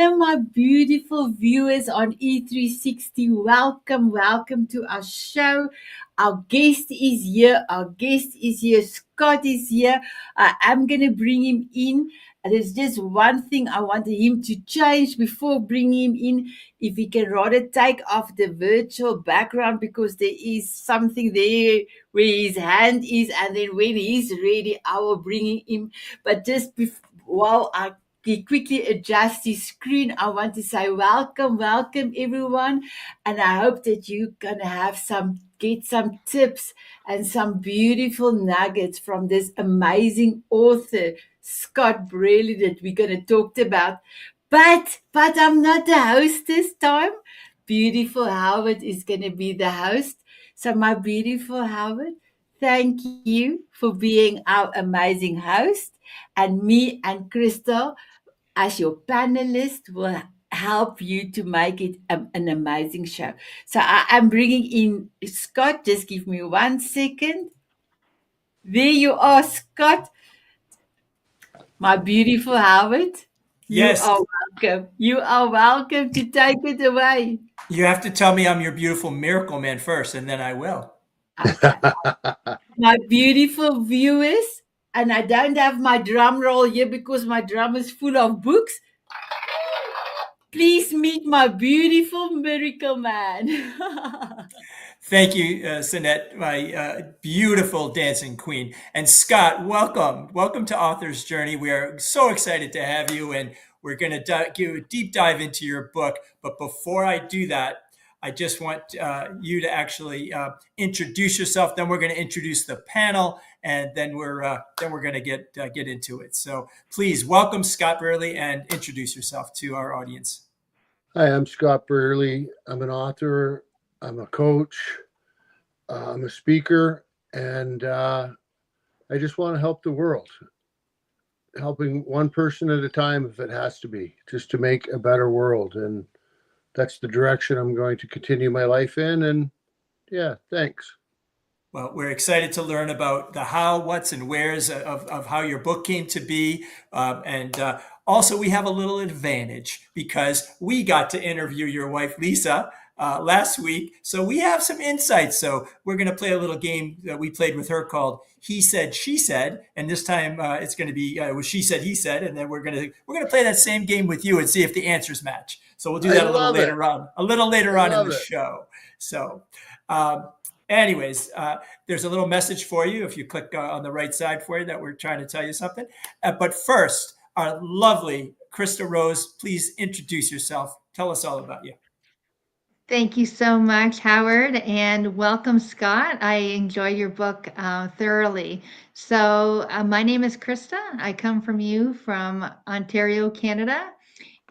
Hello, my beautiful viewers on E360. Welcome to our show. Our guest is here. Scott is here. I am going to bring him in. There's just one thing I wanted him to change before bringing him in. If he can rather take off the virtual background because there is something there where his hand is, and then when he's ready, I will bring him. But just while he quickly adjusts his screen, I want to say welcome everyone, and I hope that you're gonna get some tips and some beautiful nuggets from this amazing author Scott Brearley that we're gonna talk about. But I'm not the host this time. Beautiful Howard is gonna be the host. So my beautiful Howard, thank you for being our amazing host, and me and Crystal as your panelist will help you to make it an amazing show. So I am bringing in Scott. Just give me 1 second. There you are, Scott. My beautiful Howard. Yes. You are welcome. You are welcome to take it away. You have to tell me I'm your beautiful miracle man first, and then I will. Okay. My beautiful viewers, and I don't have my drum roll here because my drum is full of books. Please meet my beautiful miracle man. Thank you, Sanet, my beautiful dancing queen. And Scott, welcome. Welcome to Author's Journey. We are so excited to have you, and we're going to give a deep dive into your book. But before I do that, I just want you to actually introduce yourself. Then we're going to introduce the panel, and then we're going to get into it. So please welcome Scott Brearley and introduce yourself to our audience. Hi, I'm Scott Brearley. I'm an author. I'm a coach. I'm a speaker, and I just want to help the world, helping one person at a time if it has to be, just to make a better world. And that's the direction I'm going to continue my life in. And yeah, thanks. Well, we're excited to learn about the how, what's, and where's of how your book came to be. And also, we have a little advantage because we got to interview your wife, Lisa, last week. So we have some insights. So we're going to play a little game that we played with her called He Said, She Said. And this time it's going to be She Said, He Said. And then we're going to play that same game with you and see if the answers match. So we'll do that a little later on in the show. So anyways, there's a little message for you if you click on the right side for you that we're trying to tell you something. But first, our lovely Christa Rose, please introduce yourself. Tell us all about you. Thank you so much, Howard, and welcome, Scott. I enjoy your book thoroughly. So my name is Christa. I come from Ontario, Canada,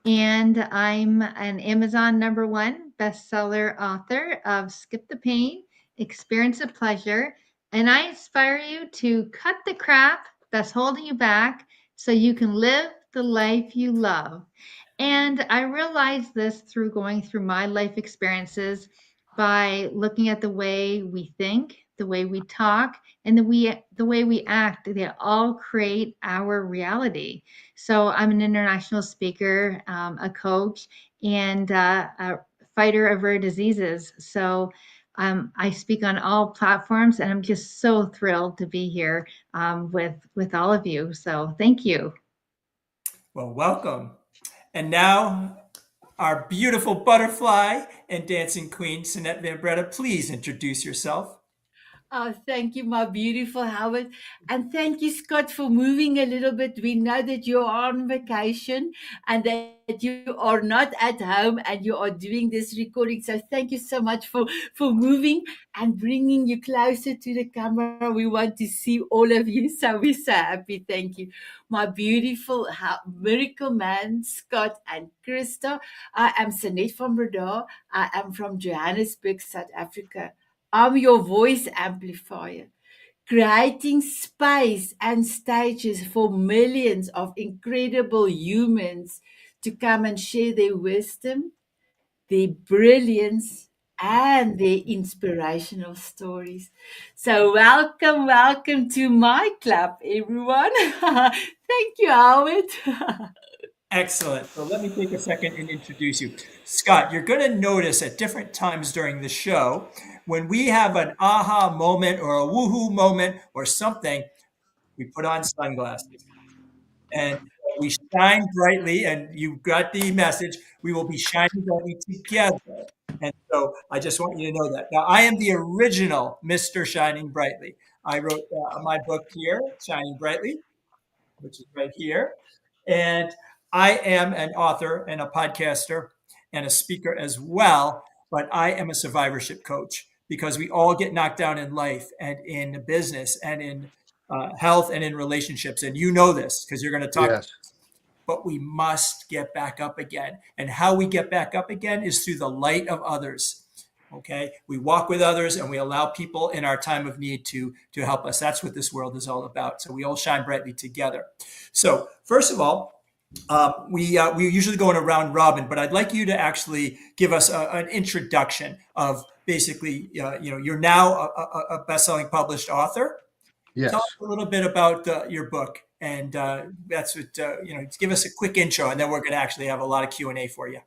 and I'm an Amazon #1 bestseller author of Skip the Pain, Experience of Pleasure, and I inspire you to cut the crap that's holding you back so you can live the life you love. And I realized this through going through my life experiences by looking at the way we think, the way we talk, and the way we act. They all create our reality. So I'm an international speaker, a coach, and a fighter of rare diseases. So I speak on all platforms, and I'm just so thrilled to be here with all of you. So thank you. Well, welcome. And now, our beautiful butterfly and dancing queen, Sanet Van Breda, please introduce yourself. Oh, thank you, my beautiful Howard. And thank you, Scott, for moving a little bit. We know that you're on vacation and that you are not at home and you are doing this recording. So thank you so much for moving and bringing you closer to the camera. We want to see all of you. So we're so happy. Thank you. My beautiful miracle man, Scott and Christa. I am Sanet Van Breda. I am from Johannesburg, South Africa. I'm your voice amplifier, creating space and stages for millions of incredible humans to come and share their wisdom, their brilliance, and their inspirational stories. So welcome to my club, everyone. Thank you, Howard. Excellent. So let me take a second and introduce you. Scott, you're going to notice at different times during the show, when we have an aha moment or a woohoo moment or something, we put on sunglasses and we shine brightly. And you got the message. We will be shining brightly together. And so I just want you to know that. Now, I am the original Mr. Shining Brightly. I wrote my book here, Shining Brightly, which is right here. And I am an author and a podcaster and a speaker as well, but I am a survivorship coach because we all get knocked down in life and in business and in health and in relationships. And you know this because you're going to talk, Yes. but we must get back up again. And how we get back up again is through the light of others. Okay, we walk with others and we allow people in our time of need to help us. That's what this world is all about. So we all shine brightly together. So first of all, we usually go in a round robin, but I'd like you to actually give us an introduction of basically, you're now a best-selling published author. Yes. Tell us a little bit about your book, and that's what give us a quick intro, and then we're going to actually have a lot of Q&A for you.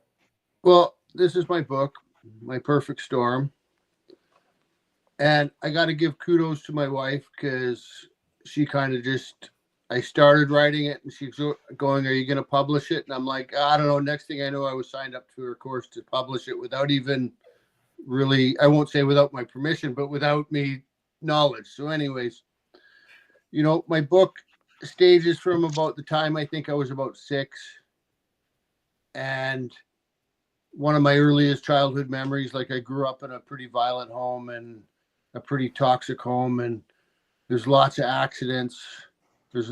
Well, this is my book, My Perfect Storm. And I got to give kudos to my wife because she kind of I started writing it and she's going, "Are you going to publish it?" And I'm like, "I don't know." Next thing I know, I was signed up to her course to publish it without even really, I won't say without my permission, but without me knowledge. So anyways, my book stages from about the time I think I was about 6. And one of my earliest childhood memories, like I grew up in a pretty violent home and a pretty toxic home, and there's lots of accidents. There's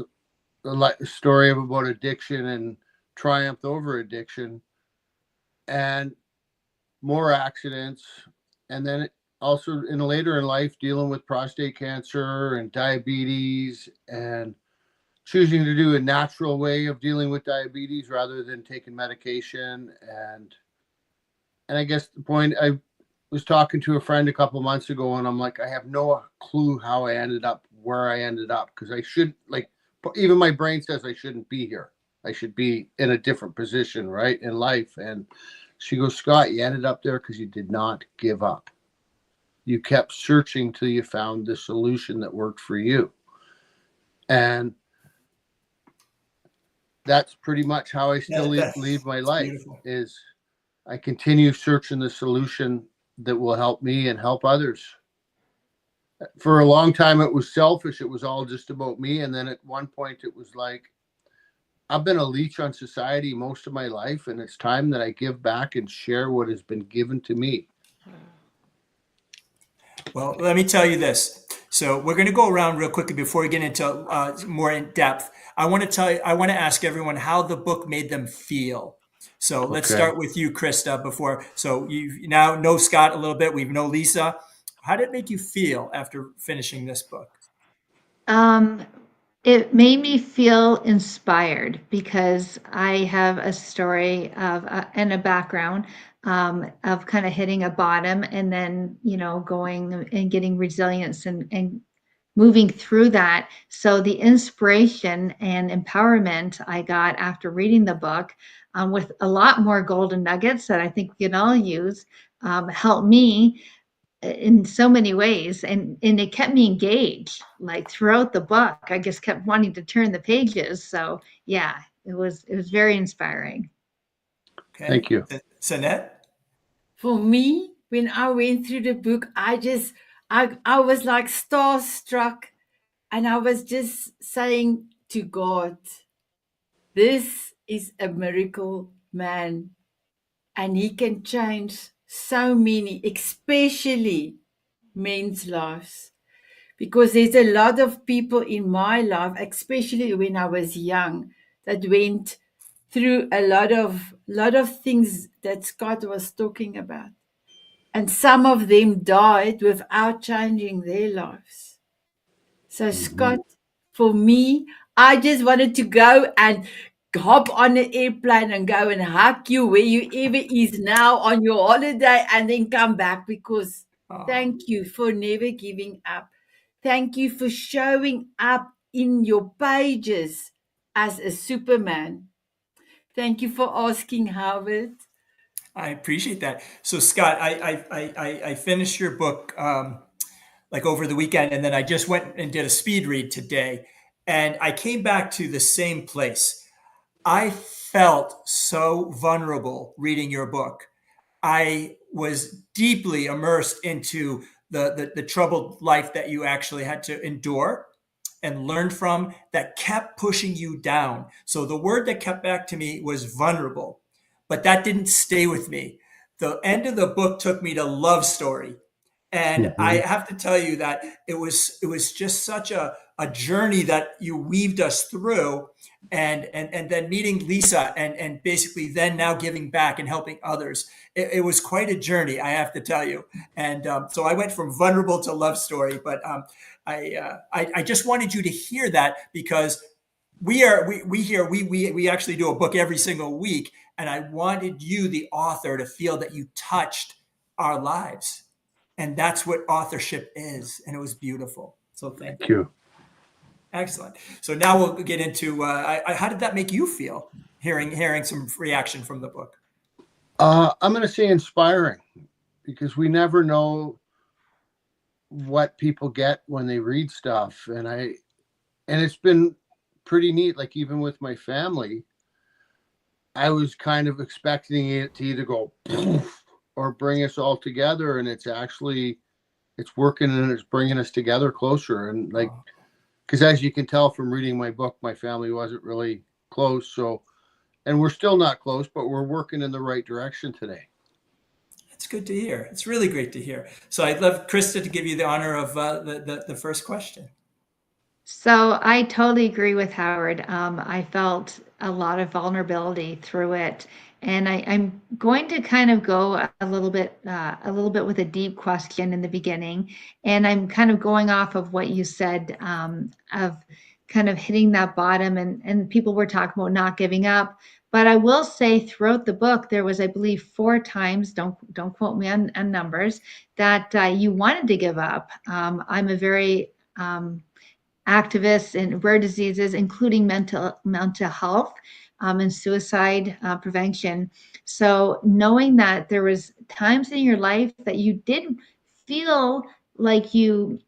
a story about addiction and triumph over addiction, and more accidents. And then also later in life, dealing with prostate cancer and diabetes, and choosing to do a natural way of dealing with diabetes rather than taking medication. And I guess the point, I was talking to a friend a couple months ago, and I'm like, I have no clue how I ended up where I ended up, because I should, even my brain says I shouldn't be here. I should be in a different position, right, in life. And she goes, "Scott, you ended up there because you did not give up. You kept searching till you found the solution that worked for you." And that's pretty much how I still lead my life. Beautiful. Is I continue searching the solution that will help me and help others. For a long time, it was selfish. It was all just about me. And then at one point, it was like, I've been a leech on society most of my life, and it's time that I give back and share what has been given to me. Well, let me tell you this. So we're going to go around real quickly before we get into more in depth. I want to ask everyone how the book made them feel. So let's start with you, Christa. So you now know Scott a little bit. We know Lisa. How did it make you feel after finishing this book? It made me feel inspired because I have a story of and a background of kind of hitting a bottom and then, going and getting resilience and moving through that. So the inspiration and empowerment I got after reading the book, with a lot more golden nuggets that I think we can all use, helped me in so many ways, and it kept me engaged, like throughout the book. I just kept wanting to turn the pages. So yeah, it was very inspiring. Okay. Thank you. Sanet? For me, when I went through the book, I was like starstruck, and I was just saying to God, this is a miracle man, and he can change so many, especially men's lives. Because there's a lot of people in my life, especially when I was young, that went through a lot of things that Scott was talking about. And some of them died without changing their lives. So, Scott, for me, I just wanted to go and hop on an airplane and go and hug you wherever is now on your holiday, and then come back, because thank you for never giving up. Thank you for showing up in your pages as a Superman. Thank you for asking, Howard. I appreciate that. So, Scott, I finished your book like over the weekend, and then I just went and did a speed read today, and I came back to the same place. I felt so vulnerable reading your book. I was deeply immersed into the troubled life that you actually had to endure and learn from that kept pushing you down. So the word that kept back to me was vulnerable, but that didn't stay with me. The end of the book took me to love story. And I Mhm. have to tell you that it was just such a journey that you weaved us through, and then meeting Lisa, and basically then now giving back and helping others. It was quite a journey, I have to tell you. And so I went from vulnerable to love story, but I just wanted you to hear that, because we actually do a book every single week, and I wanted you, the author, to feel that you touched our lives, and that's what authorship is, and it was beautiful. So thank Thank you. you. Excellent. So now we'll get into how did that make you feel, hearing some reaction from the book? I'm going to say inspiring, because we never know what people get when they read stuff. And it's been pretty neat. Like, even with my family, I was kind of expecting it to either go poof or bring us all together. And it's working, and it's bringing us together closer. And like, Oh, because as you can tell from reading my book, my family wasn't really close. So, and we're still not close, but we're working in the right direction today. it's good to hear. It's really great to hear. So I'd love Krista to give you the honor of the first question. So I totally agree with Howard. I felt a lot of vulnerability through it, and I'm going to kind of go a little bit with a deep question in the beginning, and I'm kind of going off of what you said of kind of hitting that bottom, and people were talking about not giving up. But I will say throughout the book, there was, I believe, 4 times, don't quote me on numbers, that you wanted to give up. I'm a very activists in rare diseases, including mental health and suicide prevention. So knowing that there was times in your life that you didn't feel like you,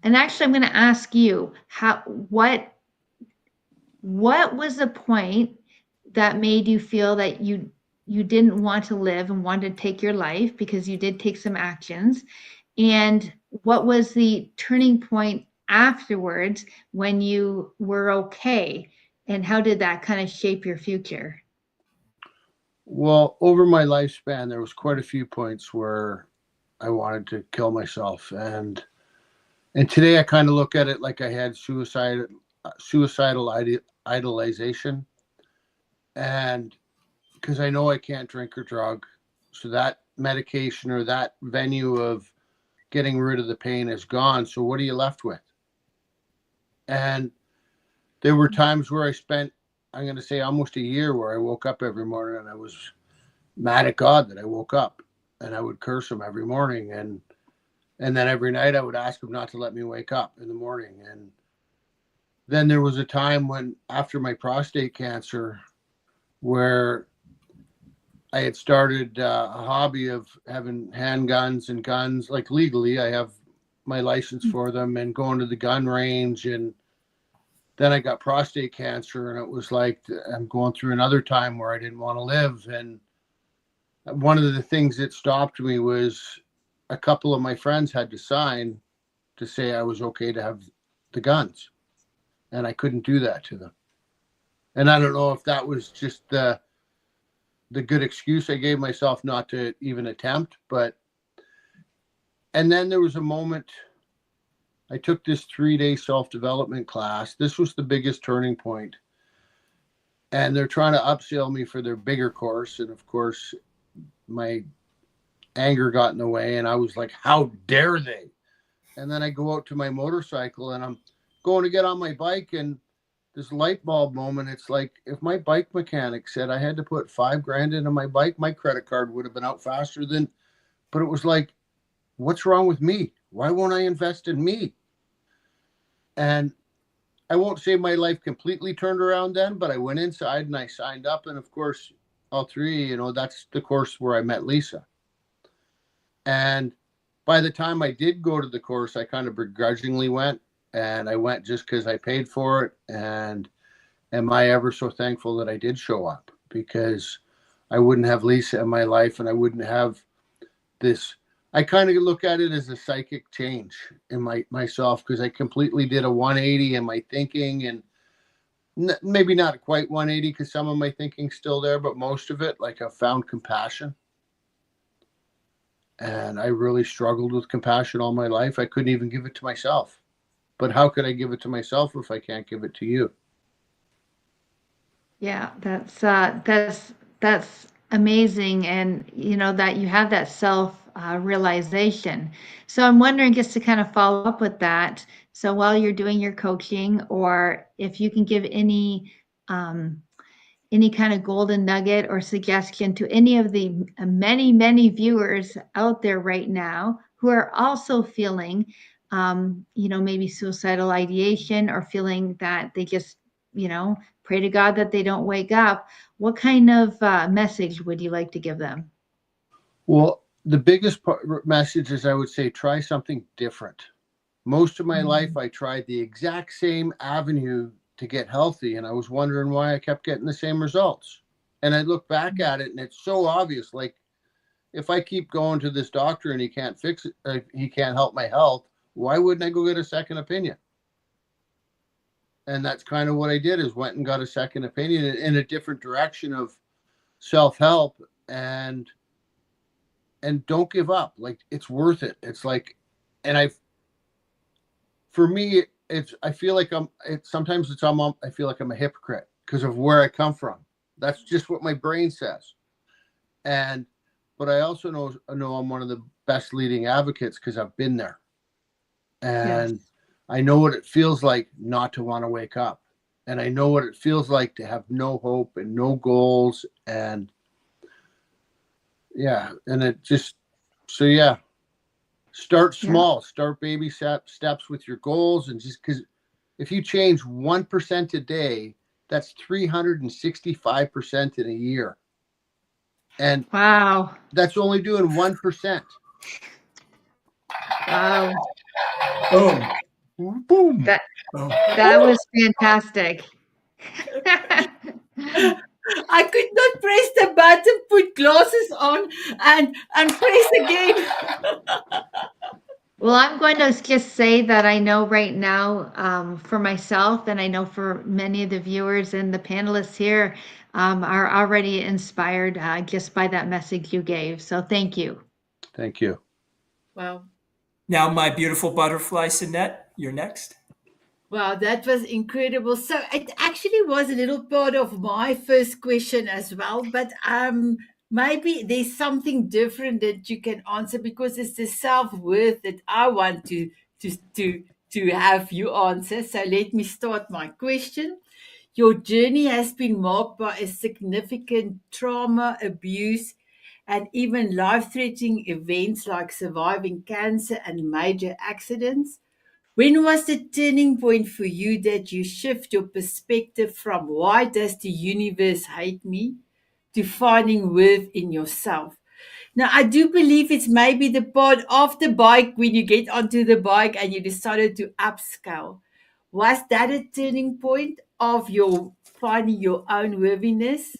and actually, I'm going to ask you what was the point that made you feel that you didn't want to live and wanted to take your life, because you did take some actions, and what was the turning point afterwards when you were okay, and how did that kind of shape your future? Well, over my lifespan, there was quite a few points where I wanted to kill myself, and today I kind of look at it like I had suicidal idolization, and because I know I can't drink or drug, so that medication or that venue of getting rid of the pain is gone. So what are you left with? And there were times where I spent, I'm going to say, almost a year, where I woke up every morning and I was mad at God that I woke up, and I would curse him every morning, and then every night I would ask him not to let me wake up in the morning. And then there was a time when, after my prostate cancer, where I had started a hobby of having handguns and guns, like legally. I have my license for them, and going to the gun range. And then I got prostate cancer, and it was like I'm going through another time where I didn't want to live. And one of the things that stopped me was a couple of my friends had to sign to say I was okay to have the guns, and I couldn't do that to them. And I don't know if that was just the good excuse I gave myself not to even attempt, but and then there was a moment. I took this 3-day self-development class. This was the biggest turning point, and they're trying to upsell me for their bigger course, and of course my anger got in the way, and I was like, how dare they? And then I go out to my motorcycle, and I'm going to get on my bike, and this light bulb moment. It's like, if my bike mechanic said I had to put $5,000 into my bike, my credit card would have been out faster than. But it was like, what's wrong with me? Why won't I invest in me? And I won't say my life completely turned around then, but I went inside and I signed up. And of course, all three, you know, that's the course where I met Lisa. And by the time I did go to the course, I kind of begrudgingly went, and I went just because I paid for it. And am I ever so thankful that I did show up, because I wouldn't have Lisa in my life, and I wouldn't have this. I kind of look at it as a psychic change in myself, because I completely did a 180 in my thinking, and maybe not quite 180, because some of my thinking's still there, but most of it, like, I found compassion. And I really struggled with compassion all my life. I couldn't even give it to myself. But how could I give it to myself if I can't give it to you? Yeah, that's amazing, and you know that you have that self realization. So I'm wondering, just to kind of follow up with that. So while you're doing your coaching, or if you can give um, any kind of golden nugget or suggestion to any of the many viewers out there right now who are also feeling, you know, maybe suicidal ideation, or feeling that they just, you know, pray to God that they don't wake up. What kind of message would you like to give them? Well, the biggest message is, I would say, try something different. Most of my life, I tried the exact same avenue to get healthy, and I was wondering why I kept getting the same results. And I look back at it, and it's so obvious. Like, if I keep going to this doctor and he can't fix it, he can't help my health, why wouldn't I go get a second opinion? And that's kind of what I did, is went and got a second opinion in a different direction of self-help. And don't give up. Like, it's worth it. It's like, and for me, I feel like sometimes I feel like I'm a hypocrite because of where I come from. That's just what my brain says. But I also know I'm one of the best leading advocates, because I've been there. And Yes. I know what it feels like not to want to wake up. And I know what it feels like to have no hope and no goals. And yeah, and it just, so yeah, start Yeah. small, start baby steps with your goals. And just because if you change 1% a day, that's 365% in a year. And Wow. that's only doing 1%. Wow. Boom. Boom. That Boom. that was fantastic. I could not press the button, put glasses on, and press again. Well, I'm going to just say that I know right now, for myself, and I know for many of the viewers and the panelists here, are already inspired just by that message you gave. So thank you. Thank you. Wow. Now, my beautiful butterfly, Sanet, you're next. Wow, that was incredible. So it actually was a little part of my first question as well, but maybe there's something different that you can answer, because it's the self-worth that I want to to to have you answer. So let me start my question. Your journey has been marked by a significant trauma, abuse, and even life-threatening events like surviving cancer and major accidents. When was the turning point for you that you shift your perspective from "why does the universe hate me" to finding worth in yourself? Now, I do believe it's maybe the part of the bike, when you get onto the bike and you decided to upscale. Was that a turning point of your finding your own worthiness?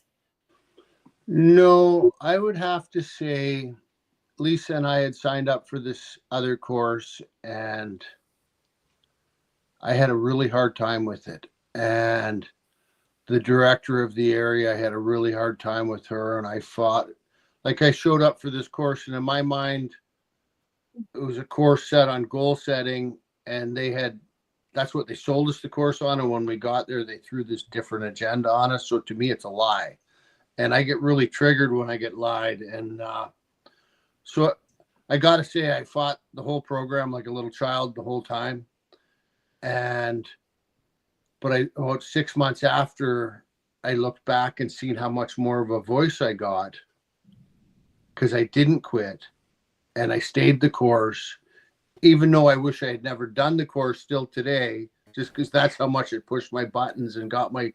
No, I would have to say Lisa and I had signed up for this other course, and I had a really hard time with it. And the director of the area, I had a really hard time with her, and I fought. Like, I showed up for this course, and in my mind, it was a course set on goal setting, and that's what they sold us the course on. And when we got there, they threw this different agenda on us. So to me, it's a lie. And I get really triggered when I get lied. And so I got to say, I fought the whole program like a little child the whole time. But about 6 months after, I looked back and seen how much more of a voice I got, because I didn't quit and I stayed the course, even though I wish I had never done the course still today. just because that's how much it pushed my buttons and got my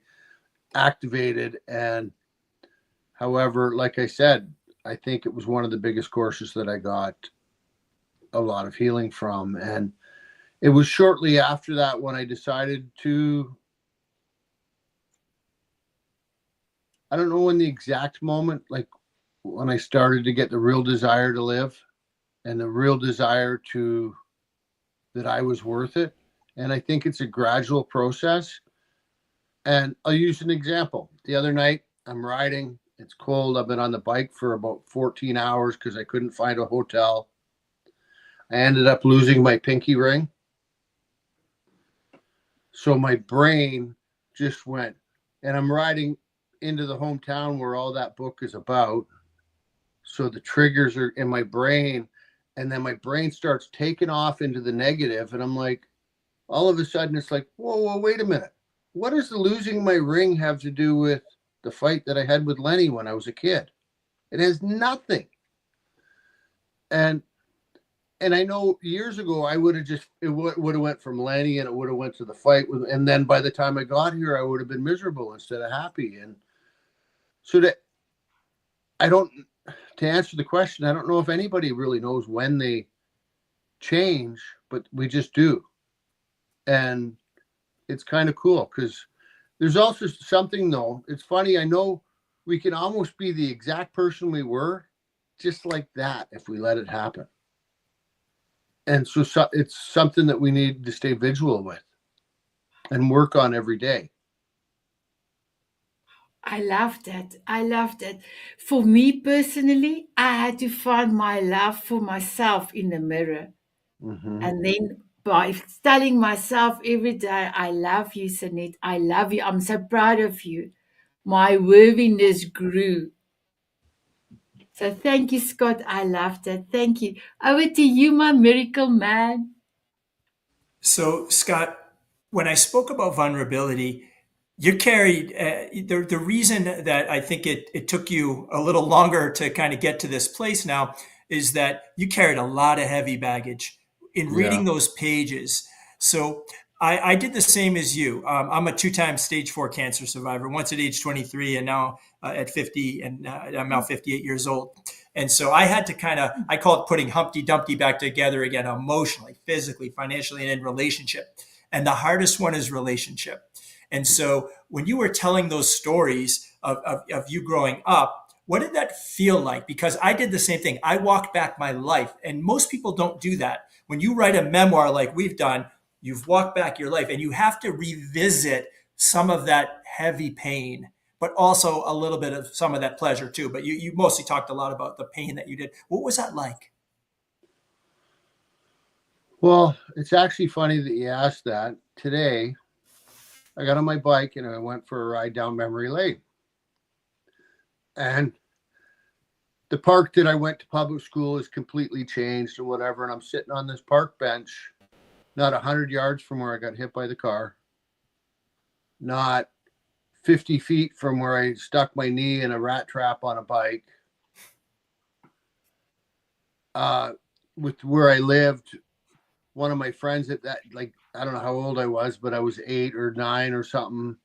activated. And however, like I said, I think it was one of the biggest courses that I got a lot of healing from. And it was shortly after that when I decided to, I don't know when the exact moment, like when I started to get the real desire to live and the real desire to, that I was worth it. And I think it's a gradual process. And I'll use an example. The other night I'm riding, it's cold. I've been on the bike for about 14 hours because I couldn't find a hotel. I ended up losing my pinky ring. So my brain just went, and I'm riding into the hometown where all that book is about. So the triggers are in my brain, and then my brain starts taking off into the negative. And I'm like, all of a sudden it's like, whoa, wait a minute. What does the losing my ring have to do with the fight that I had with Lenny when I was a kid? It has nothing. And I know years ago I would have just, it would have went from Lenny and it would have went to the fight. And then by the time I got here, I would have been miserable instead of happy. And so that to answer the question, I don't know if anybody really knows when they change, but we just do. And it's kind of cool because there's also something, though. It's funny. I know we can almost be the exact person we were just like that if we let it happen. And so it's something that we need to stay vigilant with and work on every day. I love that. I love that. For me personally, I had to find my love for myself in the mirror. Mm-hmm. And then by telling myself every day, I love you, Sanet. I love you. I'm so proud of you. My worthiness grew. So thank you, Scott. I love that. Thank you. Over to you, my miracle man. So, Scott, when I spoke about vulnerability, you carried the reason that I think it took you a little longer to kind of get to this place now is that you carried a lot of heavy baggage in Yeah. reading those pages. So I did the same as you. I'm a two-time stage 4 cancer survivor, once at age 23 and now at 50, and I'm now 58 years old. And so I had to I call it putting Humpty Dumpty back together again, emotionally, physically, financially, and in relationship. And the hardest one is relationship. And so when you were telling those stories of you growing up, what did that feel like? Because I did the same thing. I walked back my life, and most people don't do that. When you write a memoir like we've done, you've walked back your life and you have to revisit some of that heavy pain, but also a little bit of some of that pleasure too. But you mostly talked a lot about the pain that you did. What was that like? Well, it's actually funny that you asked that. Today, I got on my bike and I went for a ride down memory lane. And the park that I went to public school is completely changed or whatever. And I'm sitting on this park bench, not 100 yards from where I got hit by the car, not 50 feet from where I stuck my knee in a rat trap on a bike. With where I lived, one of my friends at that, like, I don't know how old I was, but I was 8 or 9 or something.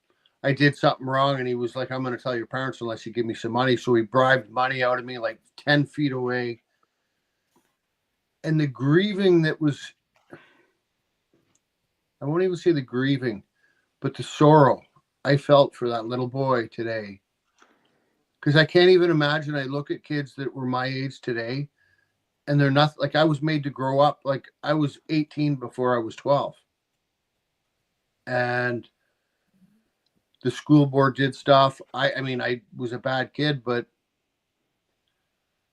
I did something wrong. And he was like, I'm going to tell your parents unless you give me some money. So he bribed money out of me like 10 feet away. And the grieving that was, I won't even say the grieving, but the sorrow I felt for that little boy today. Because I can't even imagine. I look at kids that were my age today, and they're not like I was made to grow up. Like I was 18 before I was 12. And the school board did stuff. I mean, I was a bad kid,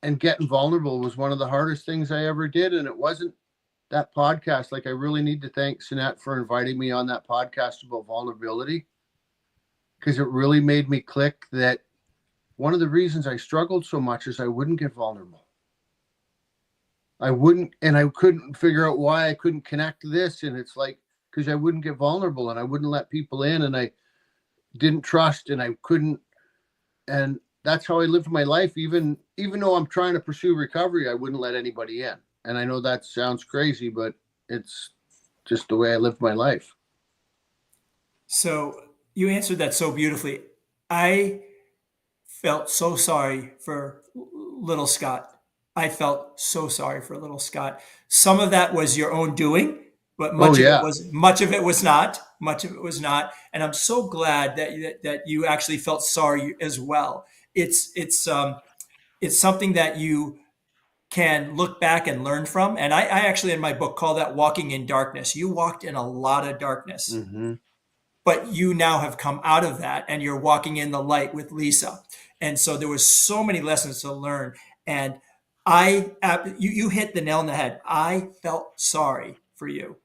and getting vulnerable was one of the hardest things I ever did. And it wasn't that podcast. Like I really need to thank Sanet for inviting me on that podcast about vulnerability, because it really made me click that one of the reasons I struggled so much is I wouldn't get vulnerable. I wouldn't, and I couldn't figure out why I couldn't connect to this. And it's like, because I wouldn't get vulnerable and I wouldn't let people in, and I didn't trust, and I couldn't. And that's how I lived my life. Even though I'm trying to pursue recovery, I wouldn't let anybody in. And I know that sounds crazy, but it's just the way I lived my life. So you answered that so beautifully. I felt so sorry for little Scott. I felt so sorry for little Scott. Some of that was your own doing, but Oh much of it yeah. was much of it was not. Much of it was not. And I'm so glad that you actually felt sorry as well. It's something that you can look back and learn from. And I actually in my book call that walking in darkness. You walked in a lot of darkness, Hmm. but you now have come out of that and you're walking in the light with Lisa. And so there was so many lessons to learn. And you hit the nail on the head. I felt sorry for you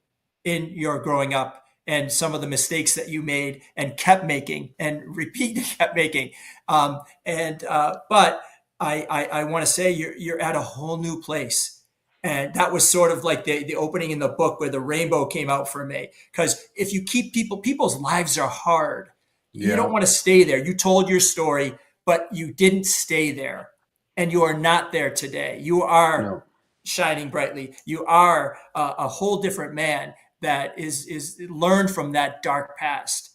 in your growing up and some of the mistakes that you made and kept making and repeat kept making. But I want to say you're at a whole new place. And that was sort of like the opening in the book where the rainbow came out for me. Because if you keep people's lives are hard. You Yeah. don't want to stay there. You told your story, but you didn't stay there. And you are not there today. You are No. shining brightly. You are a whole different man that is learned from that dark past.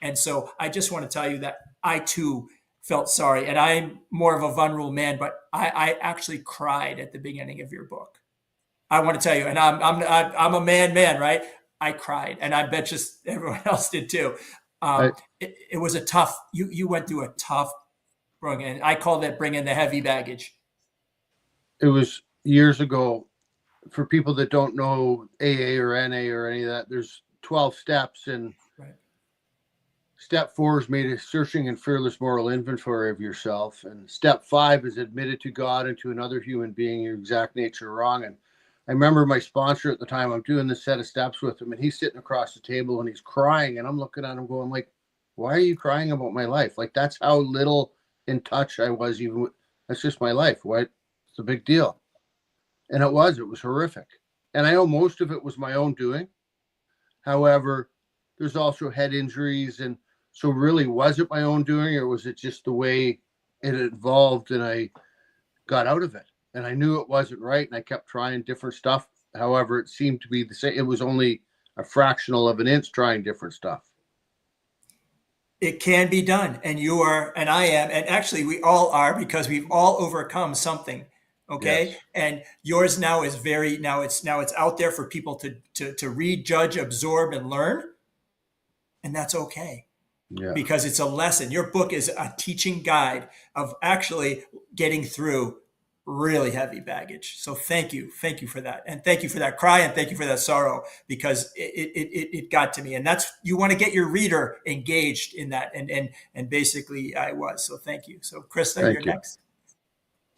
And so I just want to tell you that I too felt sorry. And I'm more of a vulnerable man, but I actually cried at the beginning of your book. I want to tell you, and I'm a man, right? I cried, and I bet just everyone else did too. I, It was a tough. You went through a tough run, and I call that bringing the heavy baggage. it was years ago. For people that don't know AA or NA or any of that, there's 12 steps, and Right. step 4 is made a searching and fearless moral inventory of yourself. And step 5 is admitted to God and to another human being your exact nature wrong. And I remember my sponsor at the time, I'm doing this set of steps with him, and he's sitting across the table and he's crying. And I'm looking at him going like, why are you crying about my life? Like, that's how little in touch I was even with, that's just my life. What? It's a big deal. And it was horrific. And I know most of it was my own doing. However, there's also head injuries. And so really, was it my own doing, or was it just the way it evolved and I got out of it? And I knew it wasn't right. And I kept trying different stuff. However, it seemed to be the same. It was only a fractional of an inch trying different stuff. It can be done, and you are, and I am, and actually we all are because we've all overcome something. Okay, Yes. and yours now is very now it's out there for people to read, judge, absorb, and learn, and that's okay Yeah. because it's a lesson. Your book is a teaching guide of actually getting through really heavy baggage. So thank you for that, and thank you for that cry, and thank you for that sorrow because it got to me, and that's you want to get your reader engaged in that, and basically I was. So thank you. So Christa, you're Thank you. next.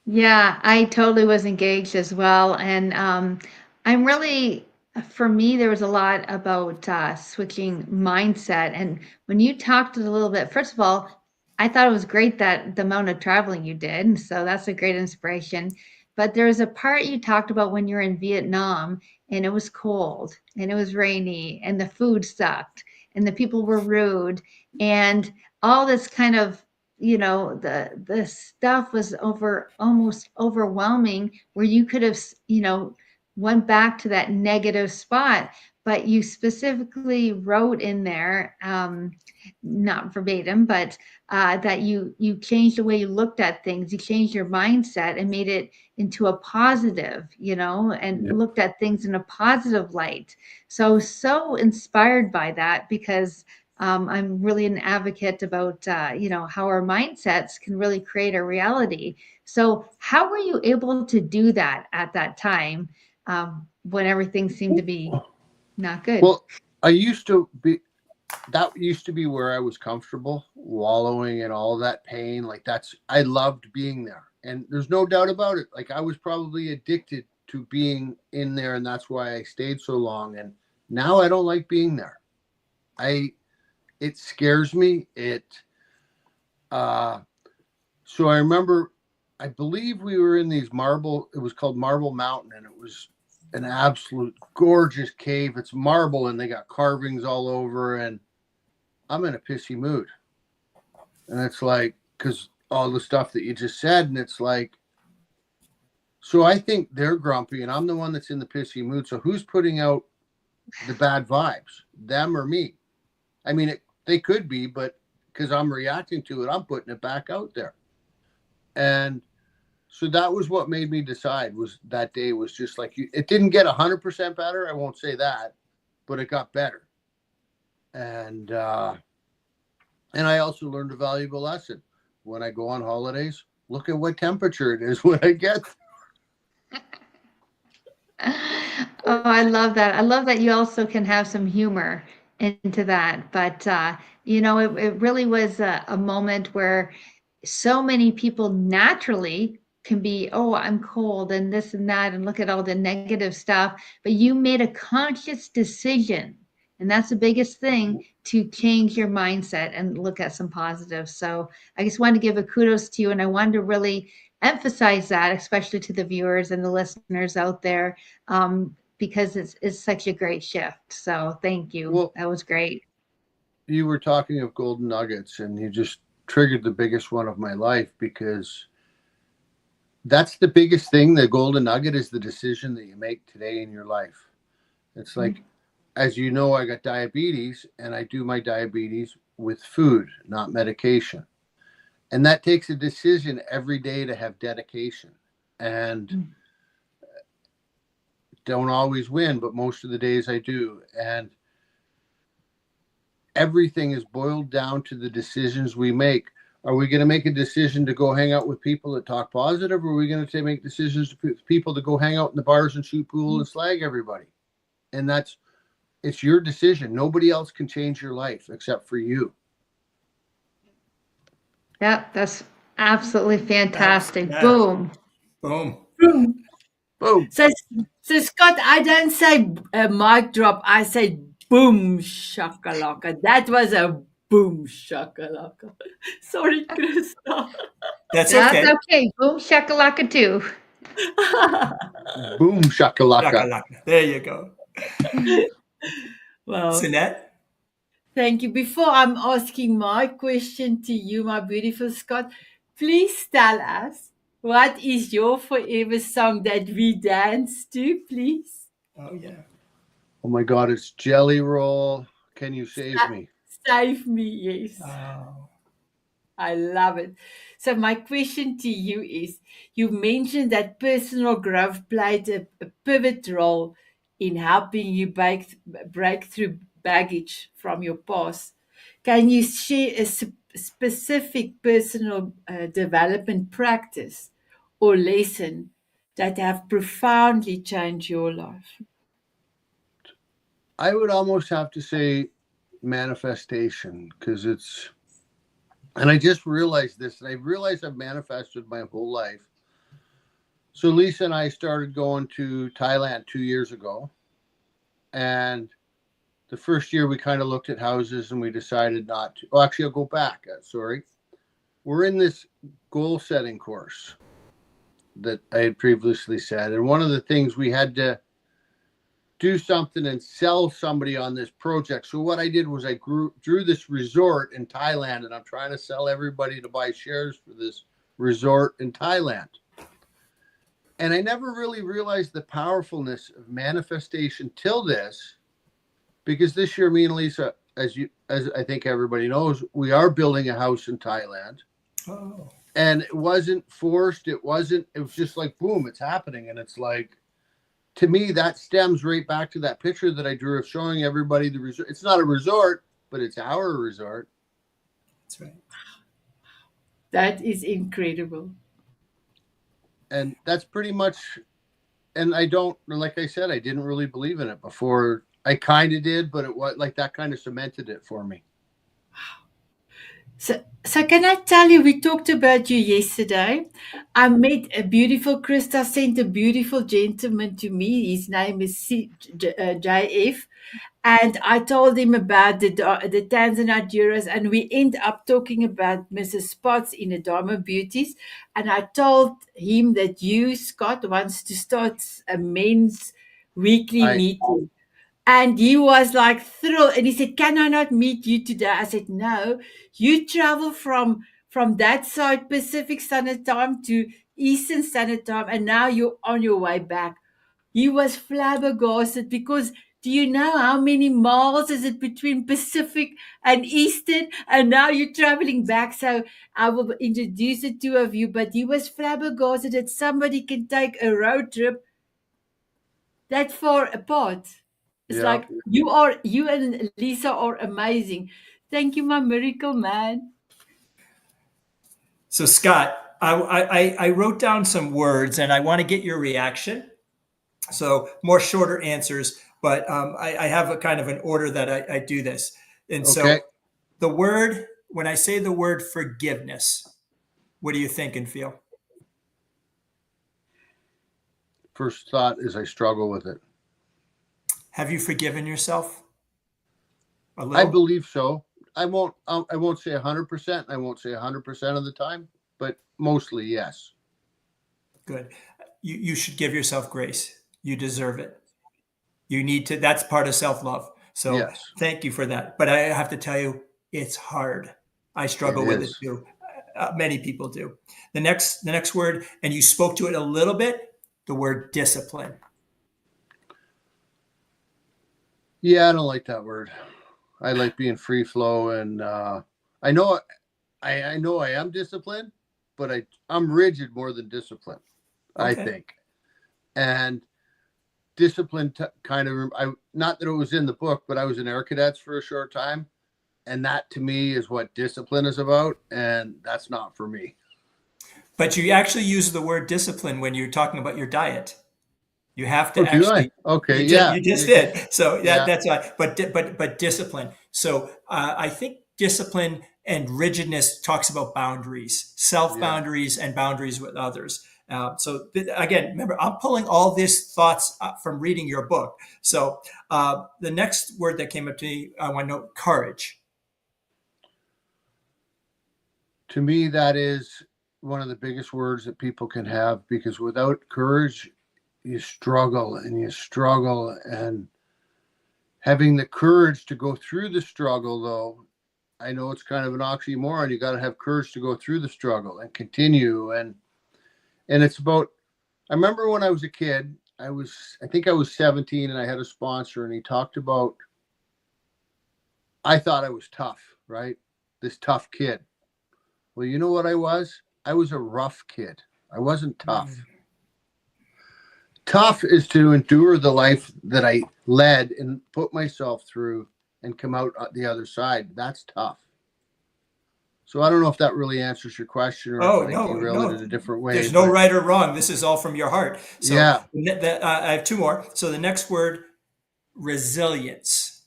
Yeah, I totally was engaged as well. And I'm really, for me, there was a lot about switching mindset. And when you talked a little bit, first of all, I thought it was great that the amount of traveling you did. And so that's a great inspiration. But there was a part you talked about when you're in Vietnam and it was cold and it was rainy and the food sucked and the people were rude and all this kind of the stuff was almost overwhelming where you could have went back to that negative spot, but you specifically wrote in there, not verbatim, but that you changed the way you looked at things, you changed your mindset and made it into a positive, and Yeah. looked at things in a positive light. So inspired by that because I'm really an advocate about, how our mindsets can really create a reality. So, how were you able to do that at that time when everything seemed to be not good? Well, that used to be where I was comfortable wallowing in all that pain. Like I loved being there. And there's no doubt about it. Like I was probably addicted to being in there, and that's why I stayed so long. And now I don't like being there. It scares me. So I remember, I believe we were in it was called Marble Mountain, and it was an absolute gorgeous cave. It's marble and they got carvings all over, and I'm in a pissy mood. And it's like, because all the stuff that you just said, and it's like, so I think they're grumpy and I'm the one that's in the pissy mood. So who's putting out the bad vibes, them or me? I mean, They could be, but because I'm reacting to it, I'm putting it back out there. And so that was what made me decide. Was that day was just like it didn't get 100% better. I won't say that, but it got better. And I also learned a valuable lesson. When I go on holidays, look at what temperature it is when I get. Oh, I love that. I love that you also can have some humor into that. But, it really was a moment where so many people naturally can be, oh, I'm cold and this and that, and look at all the negative stuff. But you made a conscious decision. And that's the biggest thing, to change your mindset and look at some positives. So I just wanted to give a kudos to you. And I wanted to really emphasize that, especially to the viewers and the listeners out there, because it's such a great shift. So thank you. Well, that was great. You were talking of golden nuggets, and you just triggered the biggest one of my life, because that's the biggest thing. The golden nugget is the decision that you make today in your life. It's like, as you know, I got diabetes, and I do my diabetes with food, not medication. And that takes a decision every day to have dedication. And don't always win, but most of the days I do. And everything is boiled down to the decisions we make. Are we going to make a decision to go hang out with people that talk positive, or are we going to make decisions to people to go hang out in the bars and shoot pool and slag everybody? And it's your decision. Nobody else can change your life except for you. Yeah, that's absolutely fantastic. Yeah. Boom. Boom. Boom. So Scott, I don't say mic drop. I say boom shakalaka. That was a boom shakalaka. Sorry, Christa. That's okay. That's okay. Boom shakalaka too. Boom shakalaka. Shakalaka. There you go. Well, Sanet? thank you. Before I'm asking my question to you, my beautiful Scott, please tell us, what is your forever song that we dance to, please? Oh, yeah. Oh my God, it's Jelly Roll. Can you save me? Save me, yes. Oh. I love it. So my question to you is, you mentioned that personal growth played a pivot role in helping you break through baggage from your past. Can you share a specific personal development practice or lesson that have profoundly changed your life? I would almost have to say manifestation, because and I just realized this, and I realized I've manifested my whole life. So Lisa and I started going to Thailand 2 years ago. And the first year we kind of looked at houses and we decided not to. Oh, actually, I'll go back. Sorry. We're in this goal setting course that I had previously said. And one of the things, we had to do something and sell somebody on this project. So what I did was I drew this resort in Thailand, and I'm trying to sell everybody to buy shares for this resort in Thailand. And I never really realized the powerfulness of manifestation till this, because this year, me and Lisa, as I think everybody knows, we are building a house in Thailand. Oh. And it wasn't forced. It was just like, boom, it's happening. And it's like, to me, that stems right back to that picture that I drew of showing everybody the resort. It's not a resort, but it's our resort. That's right. That is incredible. And that's pretty much, and I don't, like I said, I didn't really believe in it before. I kind of did, but it was like that kind of cemented it for me. So can I tell you, we talked about you yesterday. I met a beautiful, Christa sent a beautiful gentleman to me. His name is JF. And I told him about the Tanzanite Duras, and we end up talking about Mrs. Spots in the Dharma Beauties. And I told him that you, Scott, wants to start a men's weekly meeting. And he was like thrilled. And he said, "Can I not meet you today?" I said, "No, you travel from that side, Pacific Standard Time, to Eastern Standard Time, and now you're on your way back." He was flabbergasted, because Do you know how many miles is it between Pacific and Eastern? And now you're traveling back. So I will introduce the two of you. But he was flabbergasted that somebody can take a road trip that far apart. It's Yeah. like you and Lisa are amazing. Thank you, my miracle man. So Scott, I wrote down some words and I want to get your reaction. So more shorter answers, but I have a kind of an order that I do this. And Okay. so when I say the word forgiveness, what do you think and feel? First thought is I struggle with it. Have you forgiven yourself a I little? believe so. I won't say 100%. I won't say 100% of the time, but mostly yes. Good. You should give yourself grace. You deserve it. You need to, that's part of self-love. So Yes, thank you for that. But I have to tell you, it's hard. I it struggle with it is. too. Many people do. The next word, and you spoke to it a little bit, the word discipline. Yeah, I don't like that word. I like being free flow, and I know I know I am disciplined, but I'm rigid more than disciplined, I Okay. think. And discipline kind of, not that it was in the book, but I was in Air Cadets for a short time, and that to me is what discipline is about, and that's not for me. But you actually use the word discipline when you're talking about your diet. You have Oh, to do I? actually. Okay, You did. yeah. You just did. So Yeah, that's why. But discipline. So I think discipline and rigidness talks about boundaries, self yeah. boundaries, and boundaries with others. Again, remember, I'm pulling all these thoughts from reading your book. So the next word that came up to me, I want to know courage. To me, that is one of the biggest words that people can have, because without courage, you struggle and you struggle. And having the courage to go through the struggle, though, I know it's kind of an oxymoron. You got to have courage to go through the struggle and continue. And it's about, I remember when I was a kid, I think I was 17, and I had a sponsor, and he talked about, I thought I was tough, right? This tough kid. Well, you know what I was? I was a rough kid. I wasn't tough. Tough is to endure the life that I led and put myself through and come out the other side. That's tough. So I don't know if that really answers your question, or if Oh, I no, derail it no. in a different way, There's no but right or wrong. This is all from your heart. So yeah. I have two more. So the next word, resilience.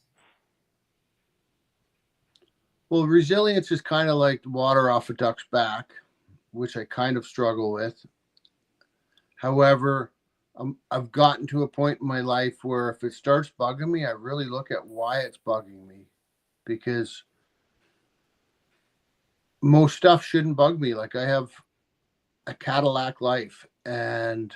Well, resilience is kind of like water off a duck's back, which I kind of struggle with. However, I've gotten to a point in my life where if it starts bugging me, I really look at why it's bugging me, because most stuff shouldn't bug me. Like, I have a Cadillac life, and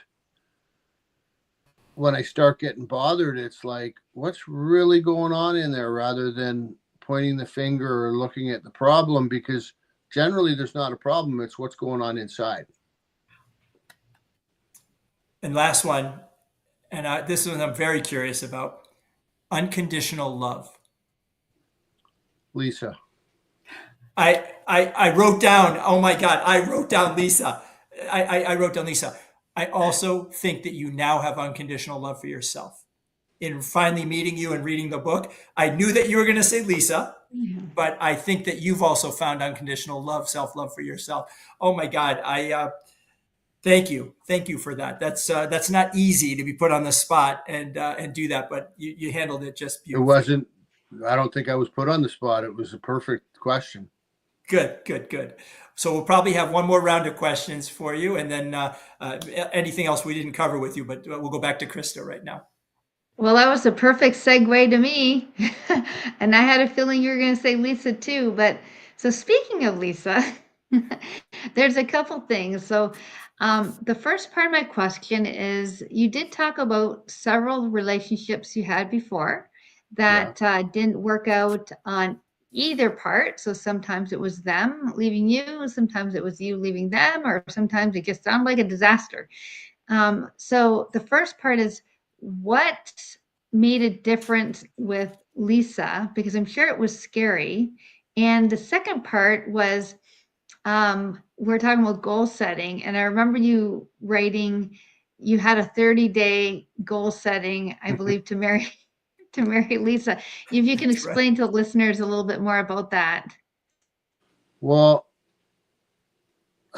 when I start getting bothered, it's like, what's really going on in there, rather than pointing the finger or looking at the problem, because generally there's not a problem. It's what's going on inside. And last one, and this one I'm very curious about, unconditional love. Lisa. I wrote down, oh my God, I wrote down Lisa. I wrote down Lisa. I also think that you now have unconditional love for yourself. In finally meeting you and reading the book, I knew that you were going to say Lisa, but I think that you've also found unconditional love, self-love for yourself. Oh my God, thank you for that. That's not easy to be put on the spot and do that, but you handled it just It beautifully. wasn't, I don't think I was put on the spot. It was a perfect question. Good. So we'll probably have one more round of questions for you, and then anything else we didn't cover with you, but we'll go back to Christa right now. Well, that was a perfect segue to me. And I had a feeling you were going to say Lisa too. But so speaking of Lisa, there's a couple things. So the first part of my question is, you did talk about several relationships you had before Yeah. that didn't work out on either part. So sometimes it was them leaving you, sometimes it was you leaving them, or sometimes it just sounded like a disaster. So the first part is, what made a difference with Lisa? Because I'm sure it was scary. And the second part was, we're talking about goal setting. And I remember you writing, you had a 30-day goal setting, I believe, to marry Lisa. If you can That's right. explain to the listeners a little bit more about that. Well,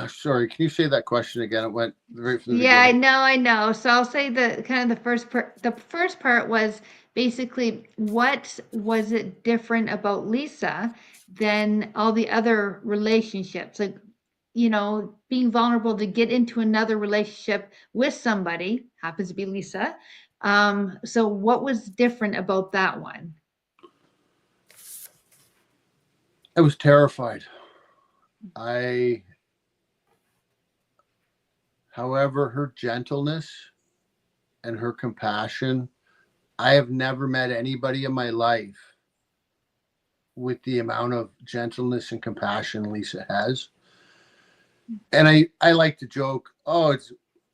sorry, can you say that question again? It went right from the Yeah, beginning. I know. So I'll say the kind of the first part. The first part was basically, what was it different about Lisa than all the other relationships? Like, being vulnerable to get into another relationship with somebody, happens to be Lisa. So what was different about that one? I was terrified. However, her gentleness and her compassion, I have never met anybody in my life with the amount of gentleness and compassion Lisa has. And I like to joke,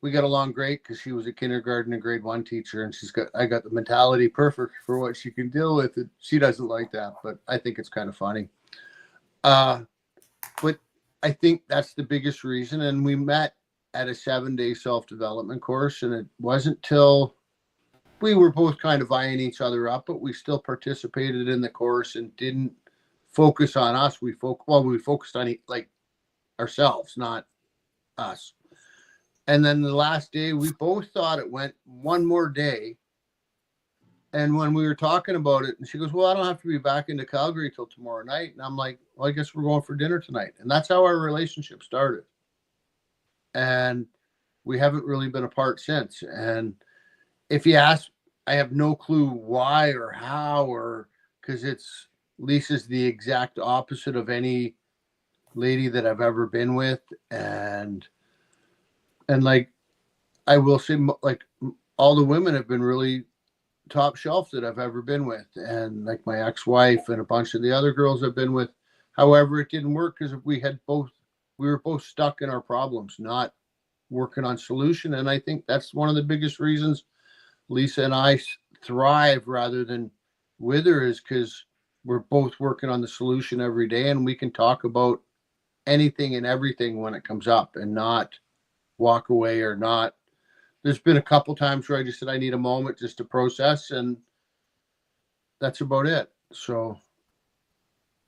we got along great because she was a kindergarten and grade 1 teacher, and I got the mentality perfect for what she can deal with. And she doesn't like that, but I think it's kind of funny. But I think that's the biggest reason. And we met at a 7-day self-development course, and it wasn't till we were both kind of eyeing each other up, but we still participated in the course and didn't focus on us. We focused on ourselves, not us. And then the last day, we both thought it went one more day. And when we were talking about it, and she goes, well, I don't have to be back into Calgary till tomorrow night. And I'm like, well, I guess we're going for dinner tonight. And that's how our relationship started. And we haven't really been apart since. And if you ask, I have no clue why or how, or because Lisa's the exact opposite of any lady that I've ever been with. And like, I will say, like, all the women have been really top shelf that I've ever been with. And like my ex-wife and a bunch of the other girls I've been with. However, it didn't work because we were both stuck in our problems, not working on solution. And I think that's one of the biggest reasons Lisa and I thrive rather than wither, is because we're both working on the solution every day, and we can talk about anything and everything when it comes up and not walk away or not. There's been a couple times where I just said I need a moment just to process, and that's about it. So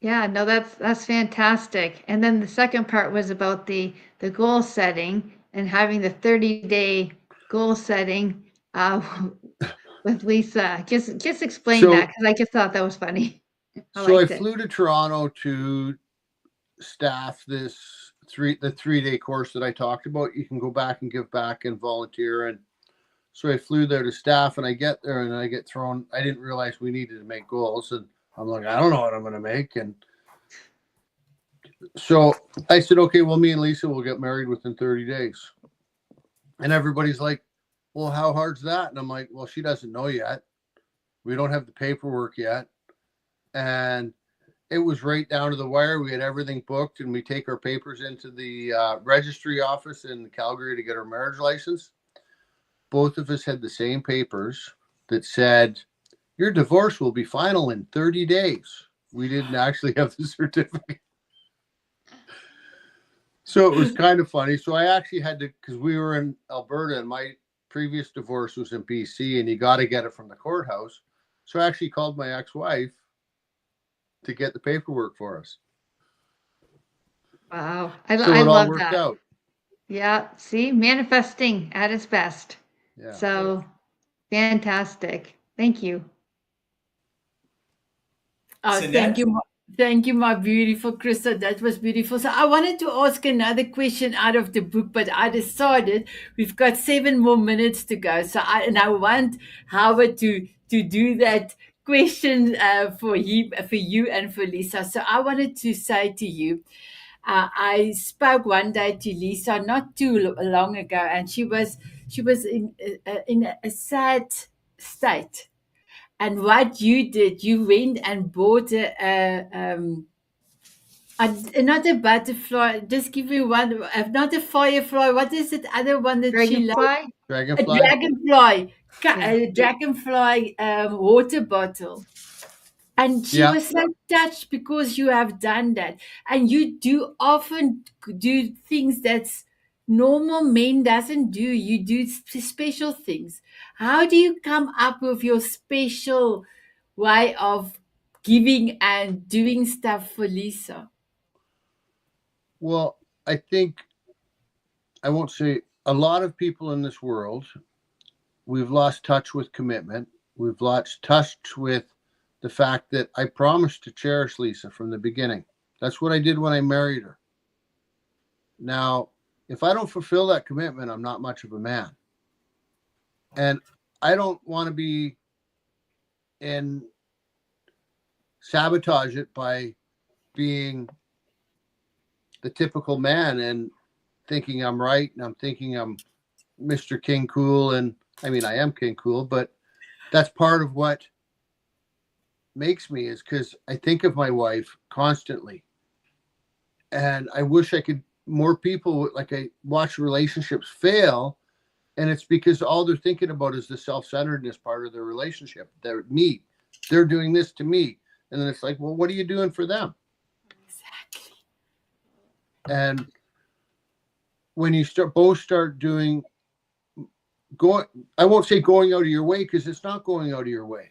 Yeah, no, that's fantastic. And then the second part was about the goal setting and having the 30-day goal setting with Lisa. Just explain that, because I just thought that was funny. I I liked it. flew to Toronto to staff the 3-day course that I talked about. You can go back and give back and volunteer. And so I flew there to staff, and I get there and I get thrown. I didn't realize we needed to make goals, and I'm like, I don't know what I'm going to make. And so I said, okay, well, me and Lisa will get married within 30 days. And everybody's like, well, how hard's that? And I'm like, well, she doesn't know yet. We don't have the paperwork yet. And it was right down to the wire. We had everything booked, and we take our papers into the registry office in Calgary to get our marriage license. Both of us had the same papers that said, your divorce will be final in 30 days. We didn't actually have the certificate. So it was kind of funny. So I actually had to, because we were in Alberta and my previous divorce was in BC, and you got to get it from the courthouse. So I actually called my ex-wife to get the paperwork for us. Wow. So I it all love worked that. out. Yeah. See, manifesting at its best. Yeah. So fantastic. Thank you. Thank you, my beautiful Krista. That was beautiful. So I wanted to ask another question out of the book, but I decided we've got 7 more minutes to go. So I want Howard to do that question for you and for Lisa. So I wanted to say to you, I spoke one day to Lisa not too long ago, and she was in a sad state. And what you did, you went and bought a Not a butterfly. Just give me one. Not a firefly. What is it? Other one that she loves? Dragonfly? A Dragonfly. dragonfly. Yeah. A dragonfly water bottle. And she Yeah. was so touched because you have done that. And you do often do things that's normal men doesn't do. You do special things. How do you come up with your special way of giving and doing stuff for Lisa? Well, I think I won't say a lot of people in this world, we've lost touch with commitment. We've lost touch with the fact that I promised to cherish Lisa from the beginning. That's what I did when I married her. Now, if I don't fulfill that commitment, I'm not much of a man. And I don't want to be in sabotage it by being the typical man and thinking I'm right and I'm thinking I'm Mr. King Cool. And I mean, I am King Cool, but that's part of what makes me, is because I think of my wife constantly. And I wish I could, more people, like, I watch relationships fail, and it's because all they're thinking about is the self-centeredness part of their relationship. They're me. They're doing this to me. And then it's like, well, what are you doing for them? Exactly. And when you start doing, I won't say going out of your way, because it's not going out of your way,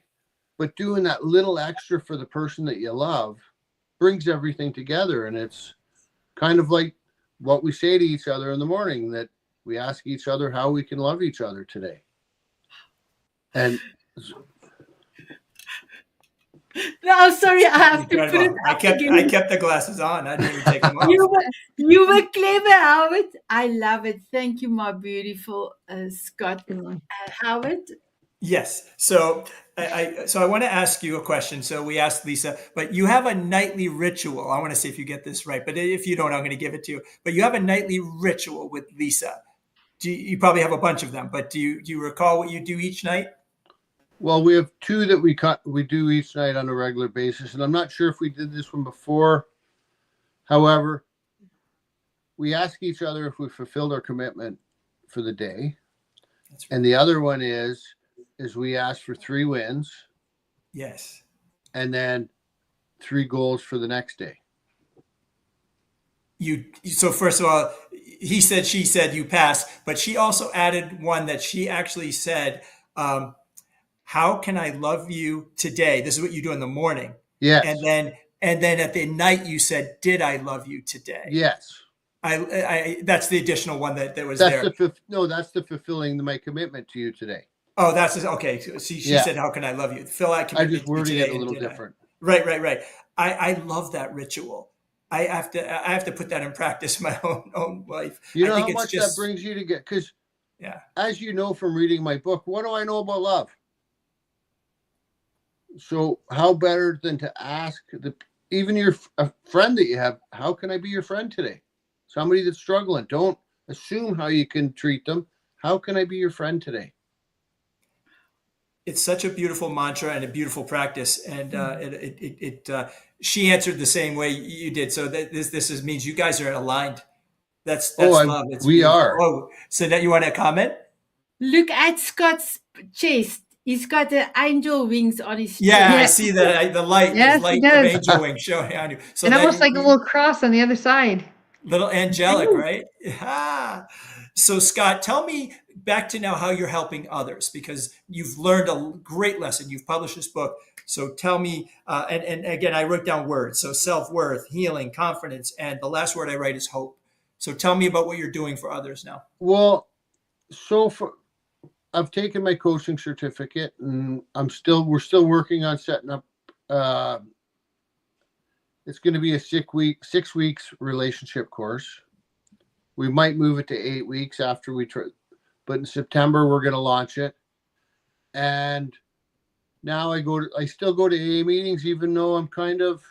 but doing that little extra for the person that you love brings everything together. And it's kind of like what we say to each other in the morning, that we ask each other how we can love each other today. And No, sorry, I have to put it Incredible. up I again. kept the glasses on. I didn't even take them off. You were clever, Howard. I love it. Thank you, my beautiful Scott. Howard? Yes. So I want to ask you a question. So we asked Lisa, but you have a nightly ritual. I want to see if you get this right, but if you don't, I'm going to give it to you. But you have a nightly ritual with Lisa. You probably have a bunch of them, but do you recall what you do each night? well, we have two that we do each night on a regular basis, and I'm not sure if we did this one before. However, we ask each other if we fulfilled our commitment for the day. That's right. And the other one is we ask for 3 wins. Yes. And then 3 goals for the next day. So first of all, he said, she said, you pass, but she also added one that she actually said, how can I love you today? This is what you do in the morning. Yes. And then at the night you said, did I love you today? Yes. I that's the additional one that was That's there. that's the fulfilling my commitment to you today. Oh, that's okay. So she said, how can I love you? Phil, I just worded it a little different. Right. I love that ritual. I have to put that in practice in my own life. You know how much that brings you to get, because yeah, as you know from reading my book, what do I know about love? So how better than to ask even a friend that you have, how can I be your friend today? Somebody that's struggling. Don't assume how you can treat them. How can I be your friend today? It's such a beautiful mantra and a beautiful practice. And she answered the same way you did. So this means you guys are aligned. That's love. It's we beautiful. are. Oh, so that you want to comment? Look at Scott's chest. He's got the angel wings on his chest. Yeah, I see the light. Yes, There's light he does. of angel wings showing on you. So And almost like a little cross on the other side. little angelic, right? Ah. So Scott, tell me back to now how you're helping others, because you've learned a great lesson. You've published this book. So tell me, and again, I wrote down words. So self-worth, healing, confidence, and the last word I write is hope. So tell me about what you're doing for others now. Well, I've taken my coaching certificate, and we're still working on setting up. It's going to be a 6 weeks relationship course. We might move it to 8 weeks after but in September we're going to launch it. And now I still go to AA meetings, even though I'm kind of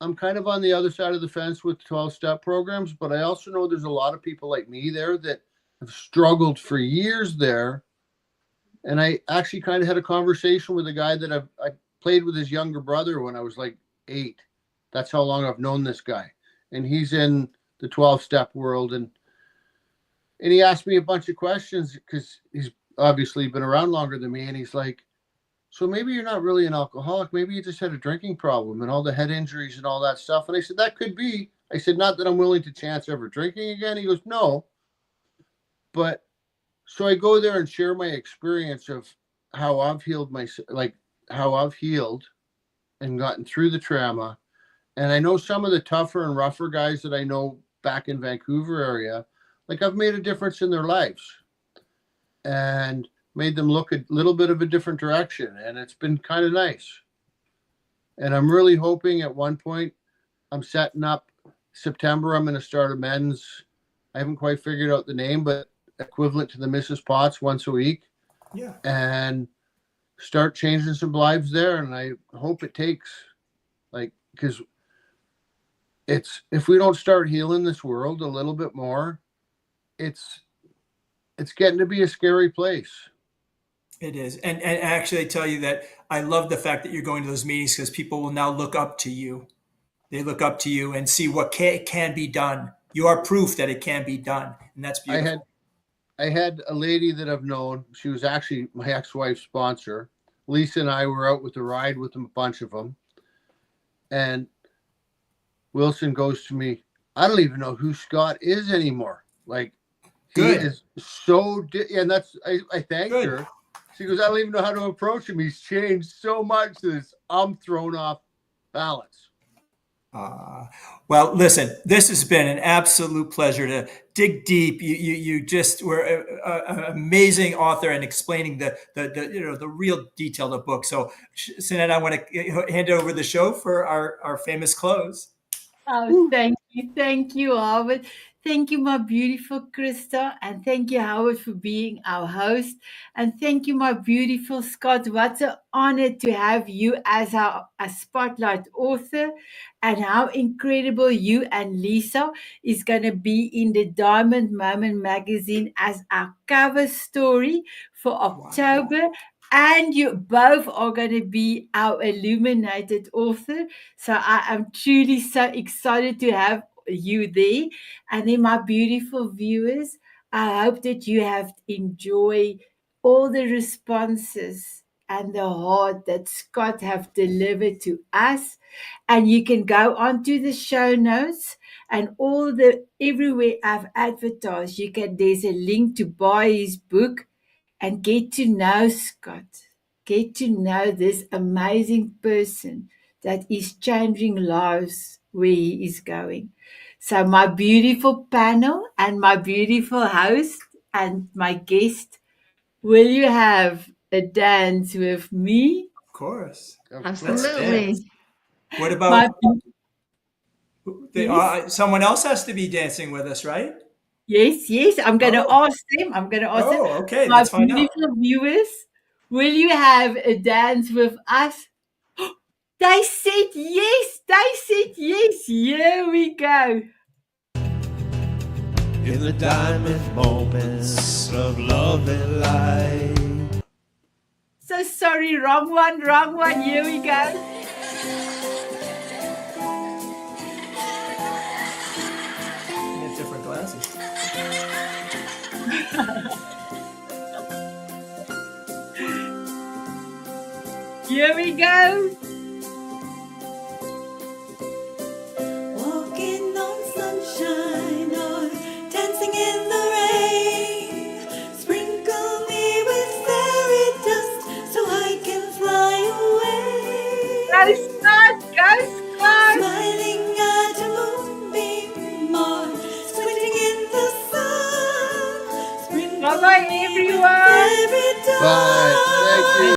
on the other side of the fence with 12-step programs. But I also know there's a lot of people like me there that have struggled for years there. And I actually kind of had a conversation with a guy that I played with his younger brother when I was like 8. That's how long I've known this guy. and he's in the 12-step world. And he asked me a bunch of questions because he's obviously been around longer than me. And he's like, so maybe you're not really an alcoholic. Maybe you just had a drinking problem and all the head injuries and all that stuff. And I said, that could be. I said, not that I'm willing to chance ever drinking again. He goes, no. But so I go there and share my experience of how I've healed how I've healed and gotten through the trauma. And I know some of the tougher and rougher guys that I know back in Vancouver area, like I've made a difference in their lives and made them look a little bit of a different direction. And it's been kind of nice. And I'm really hoping at one point I'm setting up September. I'm going to start a men's, I haven't quite figured out the name, but equivalent to the Mrs. Potts once a week. Yeah. And start changing some lives there. And I hope it takes, because if we don't start healing this world a little bit more, it's getting to be a scary place. It is. And actually I tell you that I love the fact that you're going to those meetings because people will now look up to you. They look up to you and see what can be done. You are proof that it can be done. And that's beautiful. I had a lady that I've known. She was actually my ex-wife's sponsor. Lisa and I were out with a ride with them, a bunch of them. And Wilson goes to me, I don't even know who Scott is anymore. Like, Good. He is so, and that's, I thanked Good. her. She goes, I don't even know how to approach him. He's changed so much that I'm thrown off balance. Well, listen, this has been an absolute pleasure to dig deep. You just were an amazing author and explaining the real detail of the book. So, Sanet, I want to hand over the show for our famous close. Oh, thank you, Howard. Thank you, my beautiful Krista, and thank you, Howard, for being our host. And thank you, my beautiful Scott. What an honor to have you as our spotlight author, and how incredible you and Lisa is going to be in the Diamond Moment magazine as our cover story for October. Wow. And you both are going to be our illuminated author. So I am truly so excited to have you there. And then, my beautiful viewers, I hope that you have enjoyed all the responses and the heart that Scott have delivered to us. And you can go onto the show notes and everywhere I've advertised, there's a link to buy his book and get to know Scott. Get to know this amazing person that is changing lives where he is going. So, my beautiful panel and my beautiful host and my guest, will you have a dance with me? Of course. Absolutely. What about Yes. someone else has to be dancing with us, right? Yes. I'm going to ask them. Oh, okay. My Let's find out. beautiful viewers, will you have a dance with us? They said yes. Here we go. In the diamond moments of love and light. So sorry, wrong one. Here we go. Different glasses. Here we go.